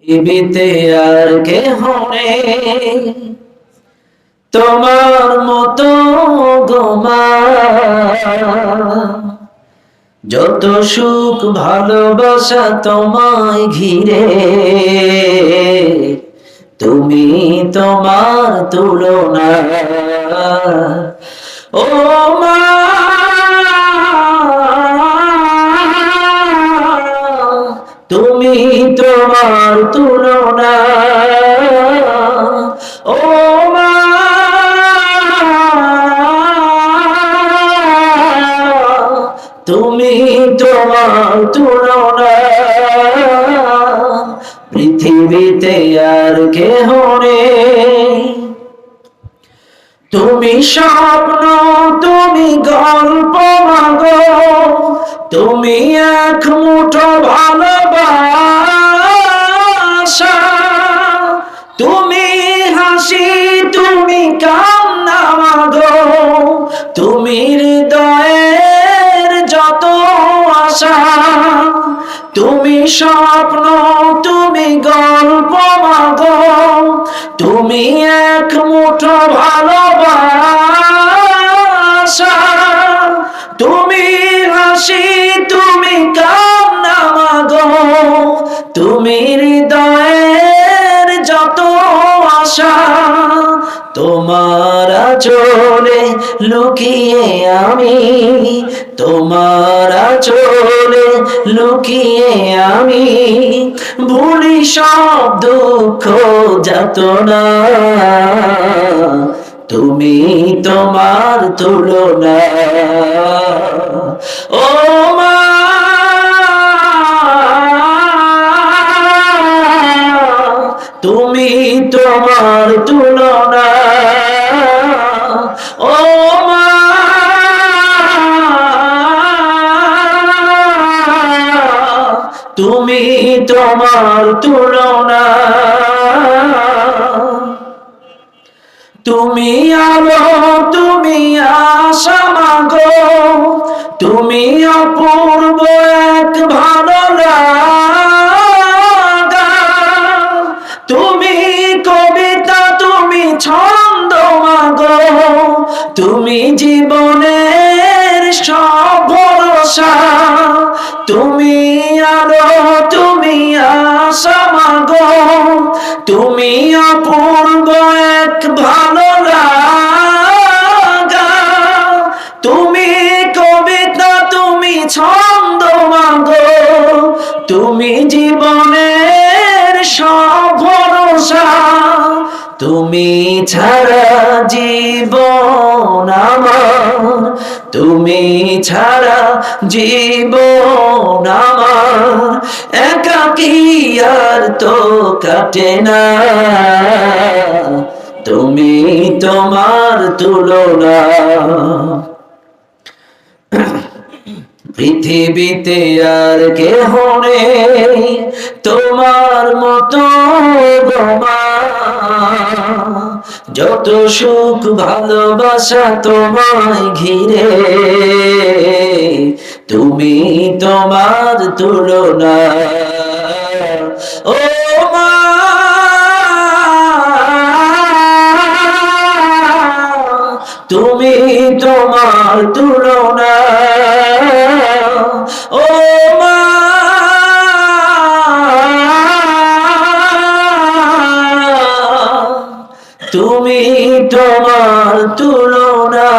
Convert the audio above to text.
পৃথিবীতে আর কেহ নেই তোমার মতো গো মা। যত সুখ ভালোবাসা তোমায় ঘিরে, তুমি তোমার তুলনা। ও মা, তুমি তোমার তুলনা। ও মা, তুমি তোমার তুলনা। পৃথিবীতে আর কেহ নেই। তুমি স্বপ্ন, তুমি গল্প মাগো, তুমি এক মুঠো ভালোবাসা। তুমি হাসি, তুমি কান্না মাগো, তুমি হৃদয়ের যত আশা। তুমি স্বপ্ন, তুমি গল্প মাগো, তুমি এক মুঠো ভালোবাসা। তুমি হাসি, তুমি কান্না মাগো, তুমি হৃদয়ের যত আশা। তোমার আঁচলে লুকিয়ে আমি, তোমার আঁচলে লুকিয়ে আমি ভুলি সব দুঃখ যাতনা। তুমি তোমার তুলনা। ও মা, তুমি তোমার তুলনা। ও মা, তুমি তোমার তুলনা। তুমি আলো, তুমি আশা মাগো, তুমি অপূর্ব এক ভালো লাগা। তুমি কবিতা, তুমি ছন্দ মাগো, তুমি জীবনের সব ভরসা। তুমি আলো, তুমি আশা মাগো, তুমি অপূর্ব এক ভালো লাগা। তুমি কবিতা, তুমি ছন্দ মাগো, তুমি জীবনের সব ভরসা। তুমি ছাড়া জীবন আমার, তুমি ছাড়া জীবন আমার একাকী আর তো কাটে না। তুমি তোমার তুলনা। পৃথিবীতে আর কেহ নেই তোমার মতো গো মা। যত সুখ ভালোবাসা তোমায় ঘিরে, তুমি তোমার তুলনা। ও মা, তুমি তোমার তুলনা। ও মা, তুমি তোমার তুলনা।